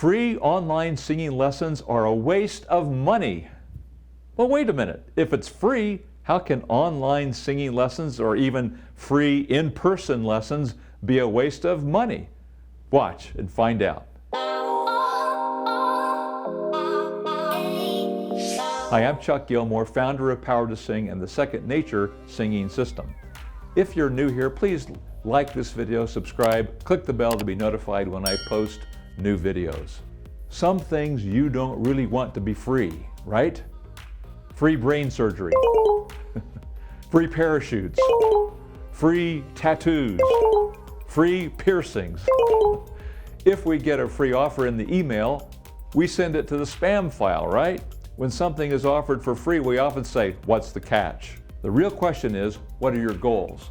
Free online singing lessons are a waste of money. Well, wait a minute. If it's free, how can online singing lessons or even free in-person lessons be a waste of money? Watch and find out. Hi, I'm Chuck Gilmore, founder of Power to Sing and the Second Nature singing system. If you're new here, please like this video, subscribe, click the bell to be notified when I post new videos. Some things you don't really want to be free, right? Free brain surgery, free parachutes, free tattoos, free piercings. If we get a free offer in the email, we send it to the spam file, right? When something is offered for free, we often say, what's the catch? The real question is, what are your goals?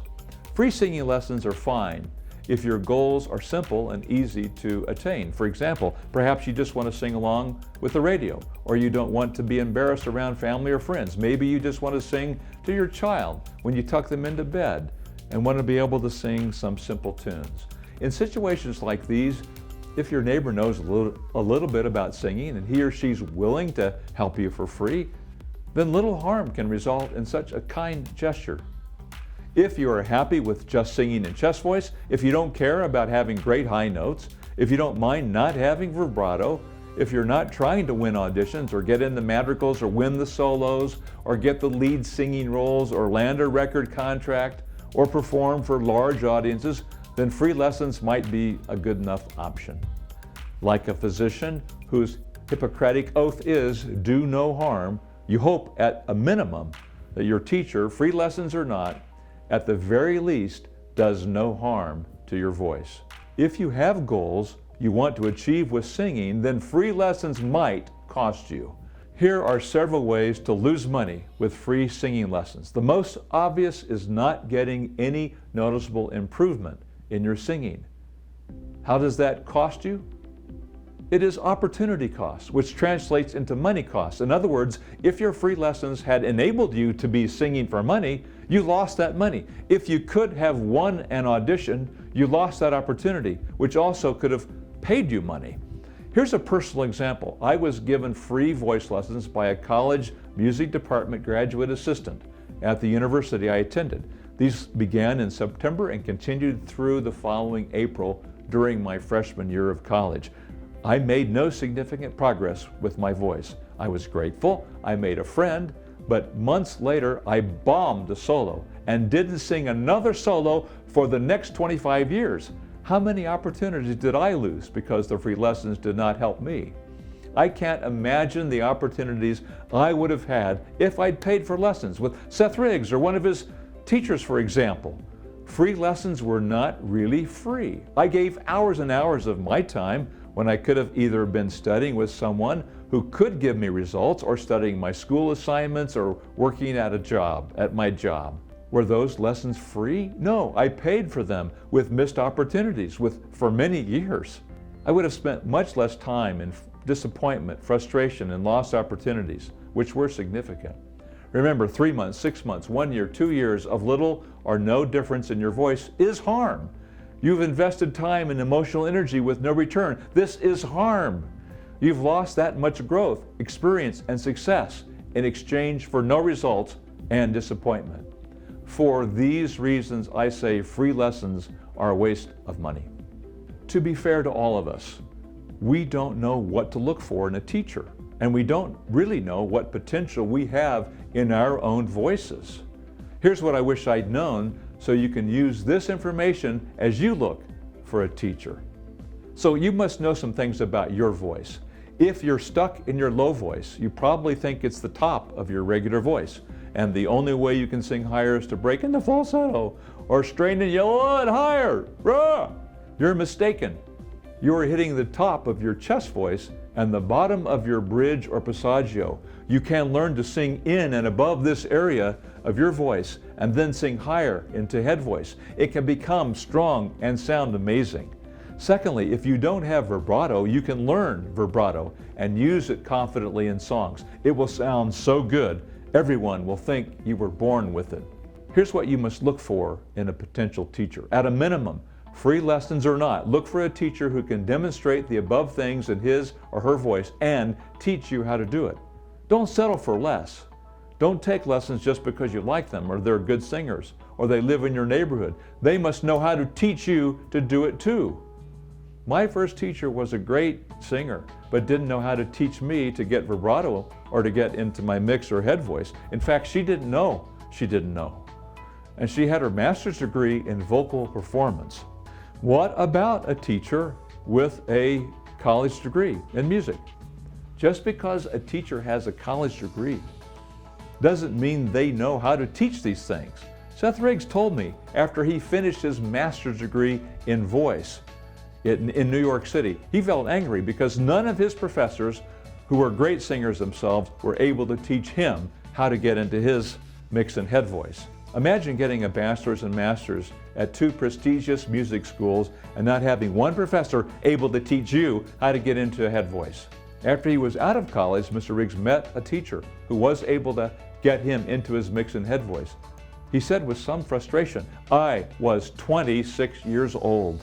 Free singing lessons are fine if your goals are simple and easy to attain. For example, perhaps you just want to sing along with the radio, or you don't want to be embarrassed around family or friends. Maybe you just want to sing to your child when you tuck them into bed and want to be able to sing some simple tunes. In situations like these, if your neighbor knows a little bit about singing and he or she's willing to help you for free, then little harm can result in such a kind gesture. If you are happy with just singing in chest voice, if you don't care about having great high notes, if you don't mind not having vibrato, if you're not trying to win auditions or get in the madrigals or win the solos or get the lead singing roles or land a record contract or perform for large audiences, then free lessons might be a good enough option. Like a physician whose Hippocratic oath is do no harm, you hope at a minimum that your teacher, free lessons or not, at the very least does no harm to your voice. If you have goals you want to achieve with singing, then free lessons might cost you. Here are several ways to lose money with free singing lessons. The most obvious is not getting any noticeable improvement in your singing. How does that cost you? It is opportunity cost, which translates into money costs. In other words, if your free lessons had enabled you to be singing for money, you lost that money. If you could have won an audition, you lost that opportunity, which also could have paid you money. Here's a personal example. I was given free voice lessons by a college music department graduate assistant at the university I attended. These began in September and continued through the following April during my freshman year of college. I made no significant progress with my voice. I was grateful, I made a friend, but months later I bombed a solo and didn't sing another solo for the next 25 years. How many opportunities did I lose because the free lessons did not help me? I can't imagine the opportunities I would have had if I'd paid for lessons with Seth Riggs or one of his teachers, for example. Free lessons were not really free. I gave hours and hours of my time when I could have either been studying with someone who could give me results or studying my school assignments or working at my job. Were those lessons free? No, I paid for them with missed opportunities for many years. I would have spent much less time in disappointment, frustration, and lost opportunities, which were significant. Remember, 3 months, 6 months, 1 year, 2 years of little or no difference in your voice is harm. You've invested time and emotional energy with no return. This is harm. You've lost that much growth, experience, and success in exchange for no results and disappointment. For these reasons, I say free lessons are a waste of money. To be fair to all of us, we don't know what to look for in a teacher, and we don't really know what potential we have in our own voices. Here's what I wish I'd known so you can use this information as you look for a teacher. So you must know some things about your voice. If you're stuck in your low voice, you probably think it's the top of your regular voice, and the only way you can sing higher is to break into falsetto or strain and yell on higher. Rah! You're mistaken. You are hitting the top of your chest voice and the bottom of your bridge or passaggio. You can learn to sing in and above this area of your voice and then sing higher into head voice. It can become strong and sound amazing. Secondly, if you don't have vibrato, you can learn vibrato and use it confidently in songs. It will sound so good, everyone will think you were born with it. Here's what you must look for in a potential teacher. At a minimum, Free lessons or not, look for a teacher who can demonstrate the above things in his or her voice and teach you how to do it. Don't settle for less. Don't take lessons just because you like them or they're good singers or they live in your neighborhood. They must know how to teach you to do it too. My first teacher was a great singer, but didn't know how to teach me to get vibrato or to get into my mix or head voice. In fact, she didn't know she didn't know. And she had her master's degree in vocal performance. What about a teacher with a college degree in music? Just because a teacher has a college degree doesn't mean they know how to teach these things. Seth Riggs told me after he finished his master's degree in voice in New York City, he felt angry because none of his professors, who were great singers themselves, were able to teach him how to get into his mix and head voice. Imagine getting a bachelor's and master's at 2 prestigious music schools and not having one professor able to teach you how to get into a head voice. After he was out of college, Mr. Riggs met a teacher who was able to get him into his mix and head voice. He said with some frustration, "I was 26 years old."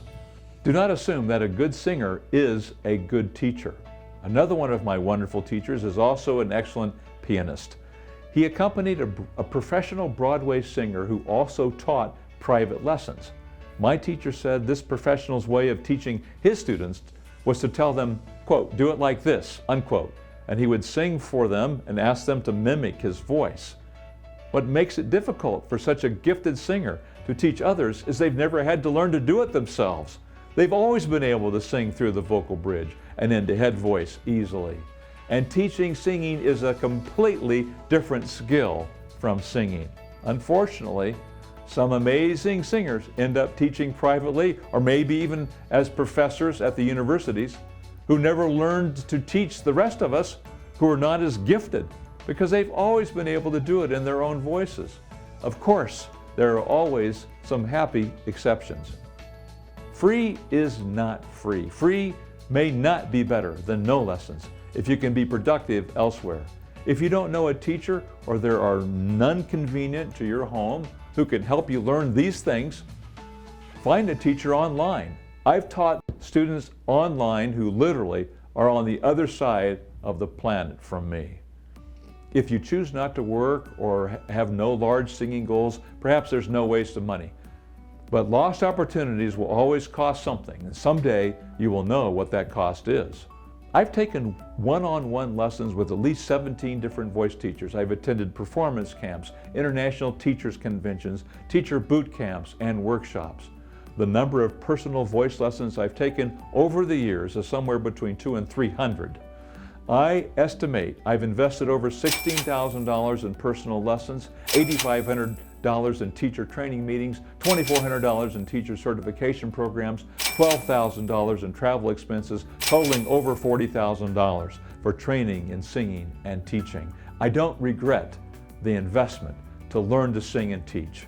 Do not assume that a good singer is a good teacher. Another one of my wonderful teachers is also an excellent pianist. He accompanied a professional Broadway singer who also taught private lessons. My teacher said this professional's way of teaching his students was to tell them, quote, "Do it like this," unquote, and he would sing for them and ask them to mimic his voice. What makes it difficult for such a gifted singer to teach others is they've never had to learn to do it themselves. They've always been able to sing through the vocal bridge and into head voice easily. And teaching singing is a completely different skill from singing. Unfortunately, some amazing singers end up teaching privately or maybe even as professors at the universities who never learned to teach the rest of us who are not as gifted because they've always been able to do it in their own voices. Of course, there are always some happy exceptions. Free is not free. Free may not be better than no lessons if you can be productive elsewhere. If you don't know a teacher or there are none convenient to your home who can help you learn these things, find a teacher online. I've taught students online who literally are on the other side of the planet from me. If you choose not to work or have no large singing goals, perhaps there's no waste of money. But lost opportunities will always cost something, and someday you will know what that cost is. I've taken one-on-one lessons with at least 17 different voice teachers. I've attended performance camps, international teachers conventions, teacher boot camps, and workshops. The number of personal voice lessons I've taken over the years is somewhere between 200 and 300. I estimate I've invested over $16,000 in personal lessons, $8,500 in teacher training meetings, $2,400 in teacher certification programs, $12,000 in travel expenses, totaling over $40,000 for training in singing and teaching. I don't regret the investment to learn to sing and teach.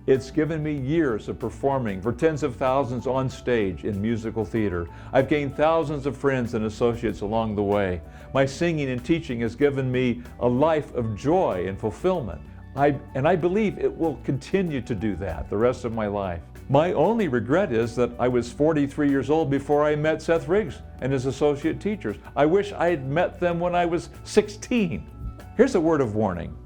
It's given me years of performing for tens of thousands on stage in musical theater. I've gained thousands of friends and associates along the way. My singing and teaching has given me a life of joy and fulfillment. And I believe it will continue to do that the rest of my life. My only regret is that I was 43 years old before I met Seth Riggs and his associate teachers. I wish I had met them when I was 16. Here's a word of warning.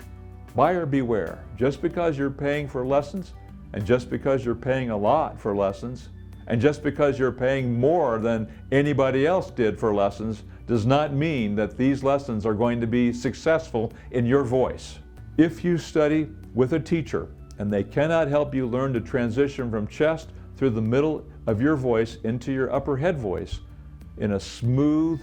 Buyer beware. Just because you're paying for lessons, and just because you're paying a lot for lessons, and just because you're paying more than anybody else did for lessons, does not mean that these lessons are going to be successful in your voice. If you study with a teacher and they cannot help you learn to transition from chest through the middle of your voice into your upper head voice in a smooth,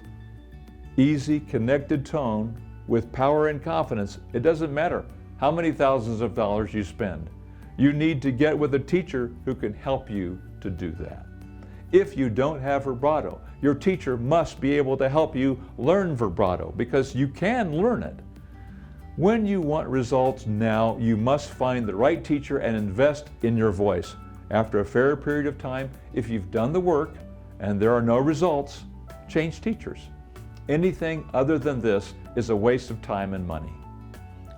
easy, connected tone with power and confidence, it doesn't matter how many thousands of dollars you spend. You need to get with a teacher who can help you to do that. If you don't have vibrato, your teacher must be able to help you learn vibrato because you can learn it. When you want results now, you must find the right teacher and invest in your voice. After a fair period of time, if you've done the work and there are no results, change teachers. Anything other than this is a waste of time and money.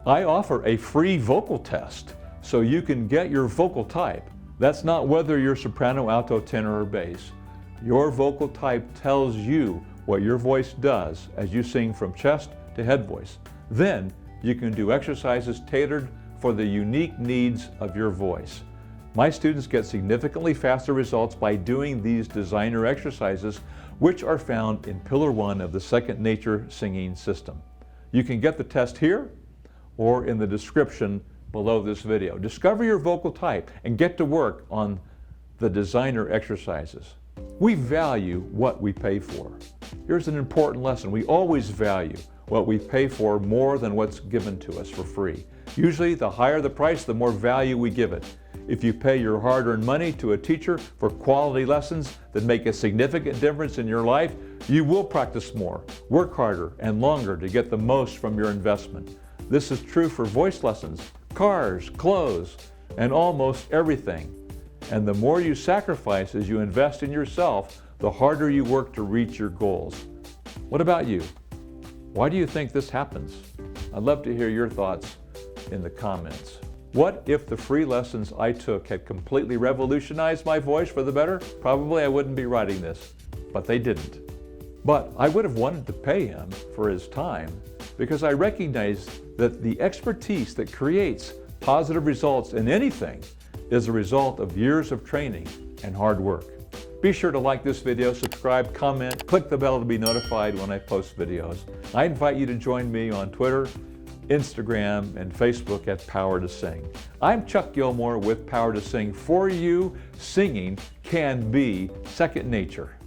I offer a free vocal test so you can get your vocal type That's not whether you're soprano, alto, tenor, or bass. Your vocal type tells you what your voice does as you sing from chest to head voice. Then you can do exercises tailored for the unique needs of your voice. My students get significantly faster results by doing these designer exercises, which are found in Pillar 1 of the Second Nature singing system. You can get the test here or in the description below this video. Discover your vocal type and get to work on the designer exercises. We value what we pay for. Here's an important lesson. We always value what we pay for more than what's given to us for free. Usually, the higher the price, the more value we give it. If you pay your hard-earned money to a teacher for quality lessons that make a significant difference in your life, you will practice more, work harder, and longer to get the most from your investment. This is true for voice lessons, cars, clothes, and almost everything. And the more you sacrifice as you invest in yourself, the harder you work to reach your goals. What about you? Why do you think this happens? I'd love to hear your thoughts in the comments. What if the free lessons I took had completely revolutionized my voice for the better? Probably I wouldn't be writing this, but they didn't. But I would have wanted to pay him for his time because I recognize that the expertise that creates positive results in anything is a result of years of training and hard work. Be sure to like this video, subscribe, comment, click the bell to be notified when I post videos. I invite you to join me on Twitter, Instagram, and Facebook at Power to Sing. I'm Chuck Gilmore with Power to Sing. For you, singing can be second nature.